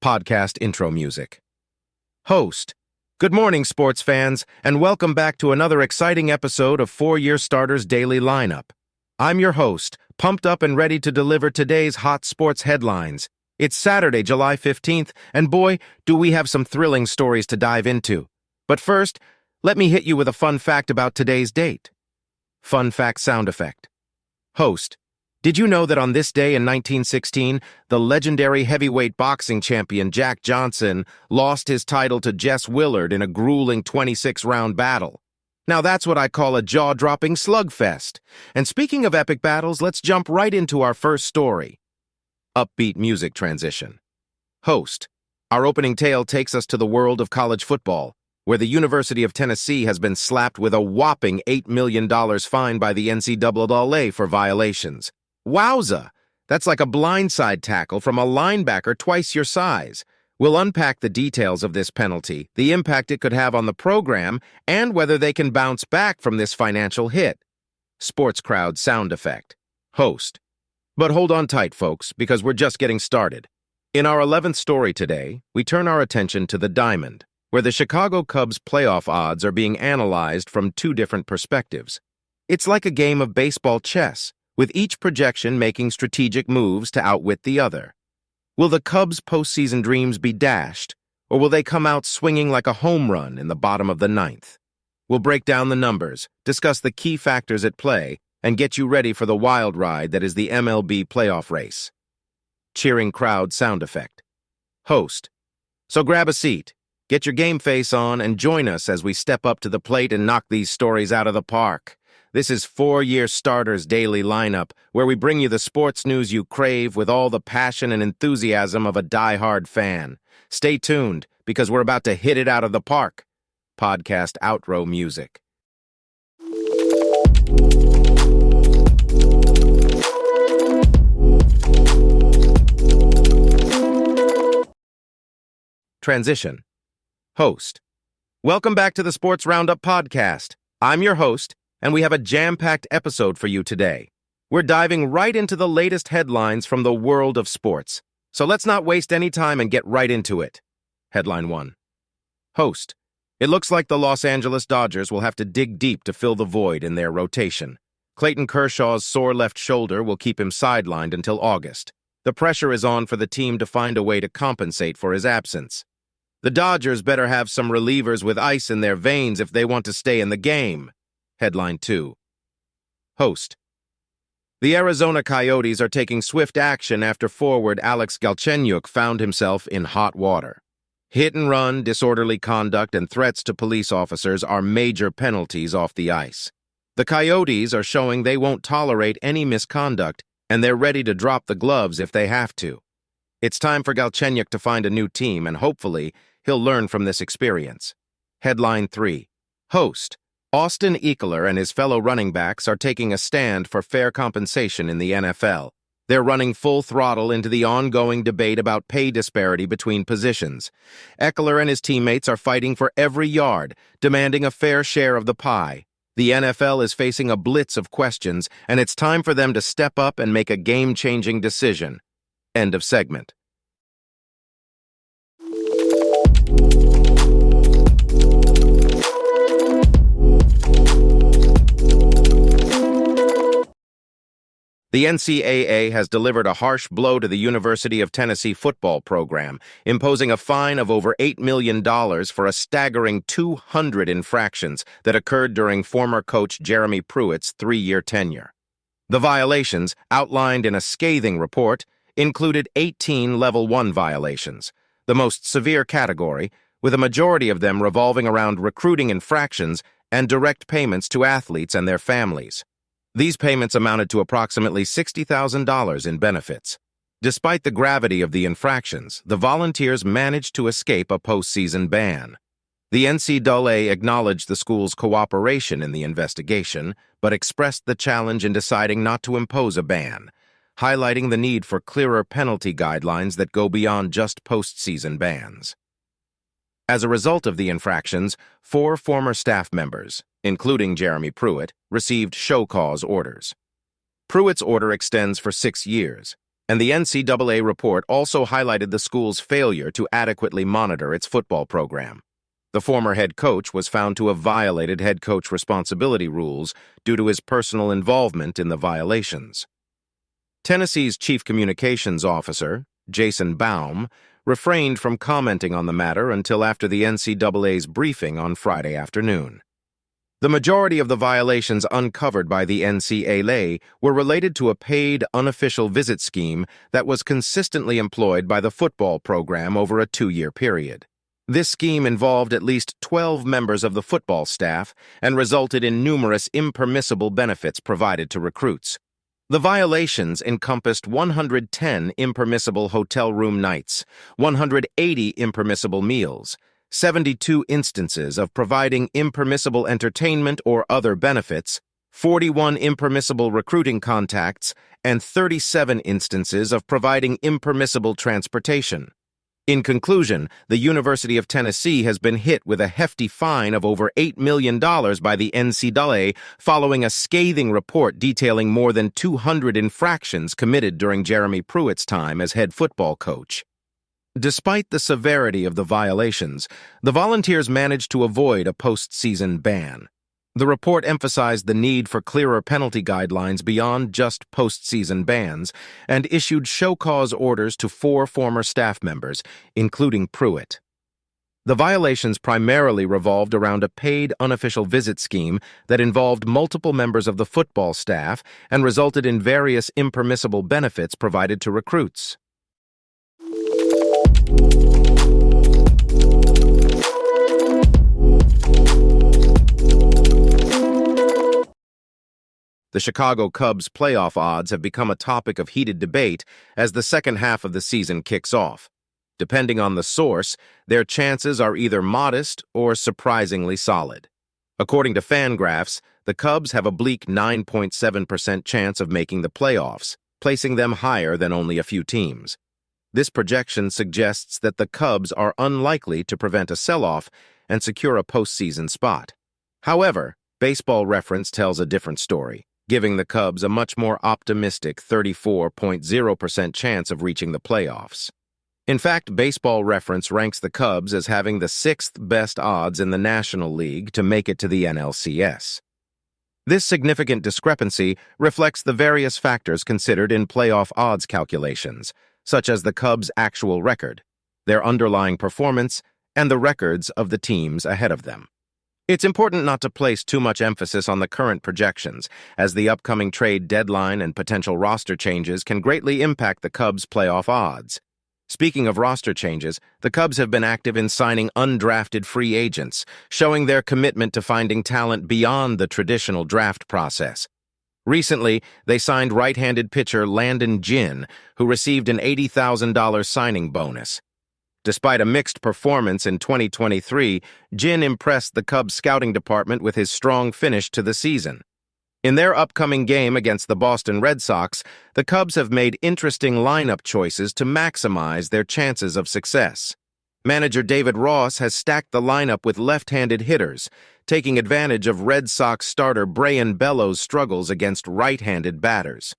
Podcast intro music. Host. Good morning, sports fans, and welcome back to another exciting episode of 4-Year Starters Daily Lineup. I'm your host, pumped up and ready to deliver today's hot sports headlines. It's Saturday, July 15th, and boy, do we have some thrilling stories to dive into. But first, let me hit you with a fun fact about today's date. Fun fact sound effect. Host. Did you know that on this day in 1916, the legendary heavyweight boxing champion Jack Johnson lost his title to Jess Willard in a grueling 26-round battle? Now that's what I call a jaw-dropping slugfest. And speaking of epic battles, let's jump right into our first story. Upbeat music transition. Host. Our opening tale takes us to the world of college football, where the University of Tennessee has been slapped with a whopping $8 million fine by the NCAA for violations. Wowza! That's like a blindside tackle from a linebacker twice your size. We'll unpack the details of this penalty, the impact it could have on the program, and whether they can bounce back from this financial hit. Sports crowd sound effect. Host. But hold on tight, folks, because we're just getting started. In our 11th story today, we turn our attention to the diamond, where the Chicago Cubs' playoff odds are being analyzed from two different perspectives. It's like a game of baseball chess, with each projection making strategic moves to outwit the other. Will the Cubs' postseason dreams be dashed, or will they come out swinging like a home run in the bottom of the ninth? We'll break down the numbers, discuss the key factors at play, and get you ready for the wild ride that is the MLB playoff race. Cheering crowd sound effect. Host. So grab a seat, get your game face on, and join us as we step up to the plate and knock these stories out of the park. This is 4-Year Starters Daily Lineup, where we bring you the sports news you crave with all the passion and enthusiasm of a die-hard fan. Stay tuned, because we're about to hit it out of the park. Podcast outro music. Transition. Host. Welcome back to the Sports Roundup podcast. I'm your host, and we have a jam-packed episode for you today. We're diving right into the latest headlines from the world of sports. So let's not waste any time and get right into it. Headline 1. Host. It looks like the Los Angeles Dodgers will have to dig deep to fill the void in their rotation. Clayton Kershaw's sore left shoulder will keep him sidelined until August. The pressure is on for the team to find a way to compensate for his absence. The Dodgers better have some relievers with ice in their veins if they want to stay in the game. Headline 2. Host. The Arizona Coyotes are taking swift action after forward Alex Galchenyuk found himself in hot water. Hit and run, disorderly conduct, and threats to police officers are major penalties off the ice. The Coyotes are showing they won't tolerate any misconduct, and they're ready to drop the gloves if they have to. It's time for Galchenyuk to find a new team, and hopefully, he'll learn from this experience. Headline 3. Host. Austin Ekeler and his fellow running backs are taking a stand for fair compensation in the NFL. They're running full throttle into the ongoing debate about pay disparity between positions. Ekeler and his teammates are fighting for every yard, demanding a fair share of the pie. The NFL is facing a blitz of questions, and it's time for them to step up and make a game-changing decision. End of segment. The NCAA has delivered a harsh blow to the University of Tennessee football program, imposing a fine of over $8 million for a staggering 200 infractions that occurred during former coach Jeremy Pruitt's 3-year tenure. The violations, outlined in a scathing report, included 18 Level 1 violations, the most severe category, with a majority of them revolving around recruiting infractions and direct payments to athletes and their families. These payments amounted to approximately $60,000 in benefits. Despite the gravity of the infractions, the Volunteers managed to escape a postseason ban. The NCAA acknowledged the school's cooperation in the investigation, but expressed the challenge in deciding not to impose a ban, highlighting the need for clearer penalty guidelines that go beyond just postseason bans. As a result of the infractions, 4 former staff members, including Jeremy Pruitt, received show-cause orders. Pruitt's order extends for 6 years. And the NCAA report also highlighted the school's failure to adequately monitor its football program. The former head coach was found to have violated head coach responsibility rules due to his personal involvement in the violations. Tennessee's chief communications officer, Jason Baum, refrained from commenting on the matter until after the NCAA's briefing on Friday afternoon. The majority of the violations uncovered by the NCAA were related to a paid, unofficial visit scheme that was consistently employed by the football program over a 2-year period. This scheme involved at least 12 members of the football staff and resulted in numerous impermissible benefits provided to recruits. The violations encompassed 110 impermissible hotel room nights, 180 impermissible meals, 72 instances of providing impermissible entertainment or other benefits, 41 impermissible recruiting contacts, and 37 instances of providing impermissible transportation. In conclusion, the University of Tennessee has been hit with a hefty fine of over $8 million by the NCAA following a scathing report detailing more than 200 infractions committed during Jeremy Pruitt's time as head football coach. Despite the severity of the violations, the Volunteers managed to avoid a postseason ban. The report emphasized the need for clearer penalty guidelines beyond just postseason bans and issued show-cause orders to 4 former staff members, including Pruitt. The violations primarily revolved around a paid unofficial visit scheme that involved multiple members of the football staff and resulted in various impermissible benefits provided to recruits. The Chicago Cubs' playoff odds have become a topic of heated debate as the second half of the season kicks off. Depending on the source, their chances are either modest or surprisingly solid. According to Fangraphs, the Cubs have a bleak 9.7% chance of making the playoffs, placing them higher than only a few teams. This projection suggests that the Cubs are unlikely to prevent a sell-off and secure a postseason spot. However, Baseball Reference tells a different story, giving the Cubs a much more optimistic 34.0% chance of reaching the playoffs. In fact, Baseball Reference ranks the Cubs as having the 6th best odds in the National League to make it to the NLCS. This significant discrepancy reflects the various factors considered in playoff odds calculations, such as the Cubs' actual record, their underlying performance, and the records of the teams ahead of them. It's important not to place too much emphasis on the current projections, as the upcoming trade deadline and potential roster changes can greatly impact the Cubs' playoff odds. Speaking of roster changes, the Cubs have been active in signing undrafted free agents, showing their commitment to finding talent beyond the traditional draft process. Recently, they signed right-handed pitcher Landon Ginn, who received an $80,000 signing bonus. Despite a mixed performance in 2023, Ginn impressed the Cubs scouting department with his strong finish to the season. In their upcoming game against the Boston Red Sox, the Cubs have made interesting lineup choices to maximize their chances of success. Manager David Ross has stacked the lineup with left-handed hitters, taking advantage of Red Sox starter Brayan Bello's struggles against right-handed batters.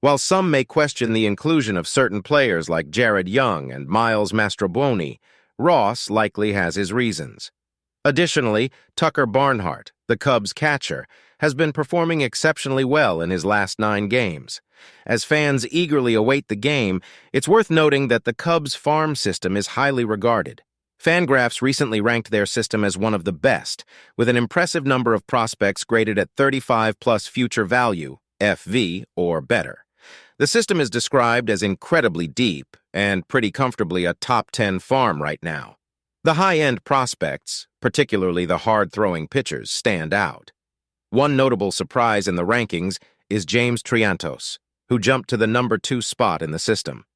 While some may question the inclusion of certain players like Jared Young and Miles Mastrobuoni, Ross likely has his reasons. Additionally, Tucker Barnhart, the Cubs' catcher, has been performing exceptionally well in his last 9 games. As fans eagerly await the game, it's worth noting that the Cubs' farm system is highly regarded. Fangraphs recently ranked their system as one of the best, with an impressive number of prospects graded at 35+ future value, FV, or better. The system is described as incredibly deep and pretty comfortably a top 10 farm right now. The high-end prospects, particularly the hard-throwing pitchers, stand out. One notable surprise in the rankings is James Triantos, who jumped to the number 2 spot in the system.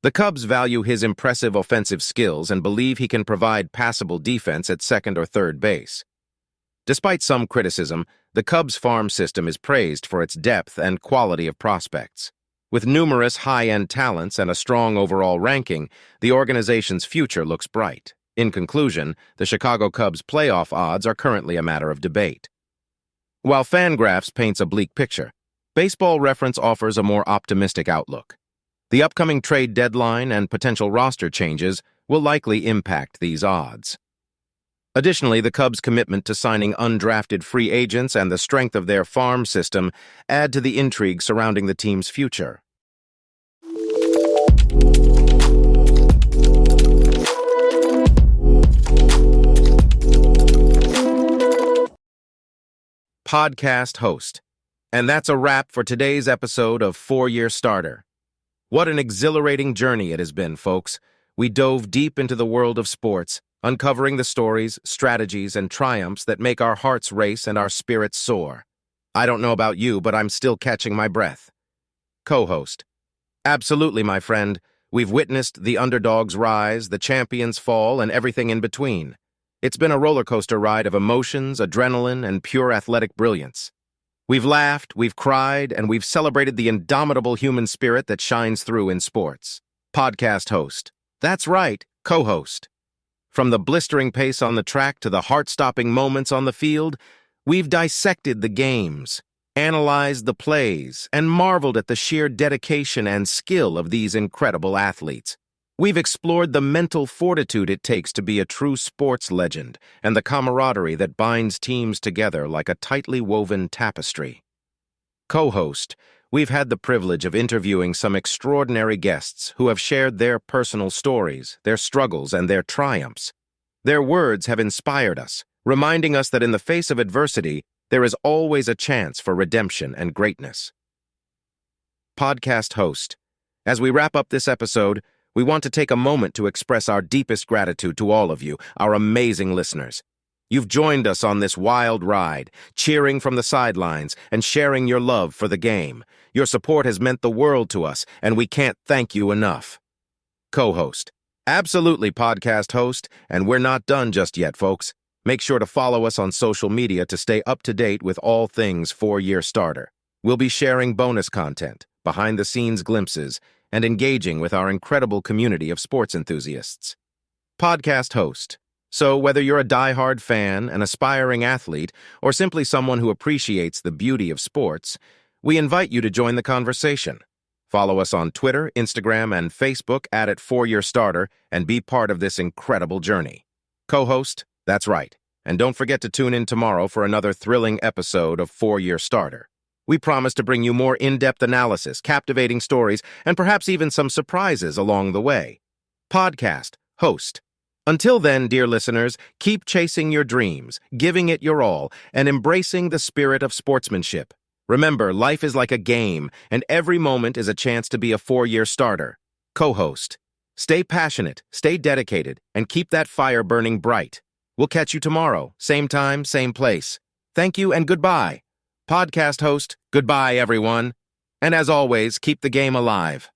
The Cubs value his impressive offensive skills and believe he can provide passable defense at second or third base. Despite some criticism, the Cubs' farm system is praised for its depth and quality of prospects. With numerous high-end talents and a strong overall ranking, the organization's future looks bright. In conclusion, the Chicago Cubs' playoff odds are currently a matter of debate. While Fangraphs paints a bleak picture, Baseball Reference offers a more optimistic outlook. The upcoming trade deadline and potential roster changes will likely impact these odds. Additionally, the Cubs' commitment to signing undrafted free agents and the strength of their farm system add to the intrigue surrounding the team's future. Podcast host. And that's a wrap for today's episode of 4-Year Starter. What an exhilarating journey it has been, folks. We dove deep into the world of sports, uncovering the stories, strategies, and triumphs that make our hearts race and our spirits soar. I don't know about you, but I'm still catching my breath. Co-host. Absolutely, my friend. We've witnessed the underdogs rise, the champions fall, and everything in between. It's been a roller coaster ride of emotions, adrenaline, and pure athletic brilliance. We've laughed, we've cried, and we've celebrated the indomitable human spirit that shines through in sports. Podcast host. That's right, co-host. From the blistering pace on the track to the heart-stopping moments on the field, we've dissected the games, analyzed the plays, and marveled at the sheer dedication and skill of these incredible athletes. We've explored the mental fortitude it takes to be a true sports legend and the camaraderie that binds teams together like a tightly woven tapestry. Co-host, we've had the privilege of interviewing some extraordinary guests who have shared their personal stories, their struggles, and their triumphs. Their words have inspired us, reminding us that in the face of adversity, there is always a chance for redemption and greatness. Podcast host, as we wrap up this episode, we want to take a moment to express our deepest gratitude to all of you, our amazing listeners. You've joined us on this wild ride, cheering from the sidelines and sharing your love for the game. Your support has meant the world to us, and we can't thank you enough. Co-host. Absolutely, podcast host, and we're not done just yet, folks. Make sure to follow us on social media to stay up to date with all things 4-Year Starter. We'll be sharing bonus content, behind-the-scenes glimpses, and engaging with our incredible community of sports enthusiasts. Podcast host. So whether you're a die-hard fan, an aspiring athlete, or simply someone who appreciates the beauty of sports, we invite you to join the conversation. Follow us on Twitter, Instagram, and Facebook at 4-Year Starter and be part of this incredible journey. Co-host, that's right. And don't forget to tune in tomorrow for another thrilling episode of 4-Year Starter. We promise to bring you more in-depth analysis, captivating stories, and perhaps even some surprises along the way. Podcast host. Until then, dear listeners, keep chasing your dreams, giving it your all, and embracing the spirit of sportsmanship. Remember, life is like a game, and every moment is a chance to be a 4-Year Starter. Co-host. Stay passionate, stay dedicated, and keep that fire burning bright. We'll catch you tomorrow, same time, same place. Thank you and goodbye. Podcast host, goodbye, everyone. And as always, keep the game alive.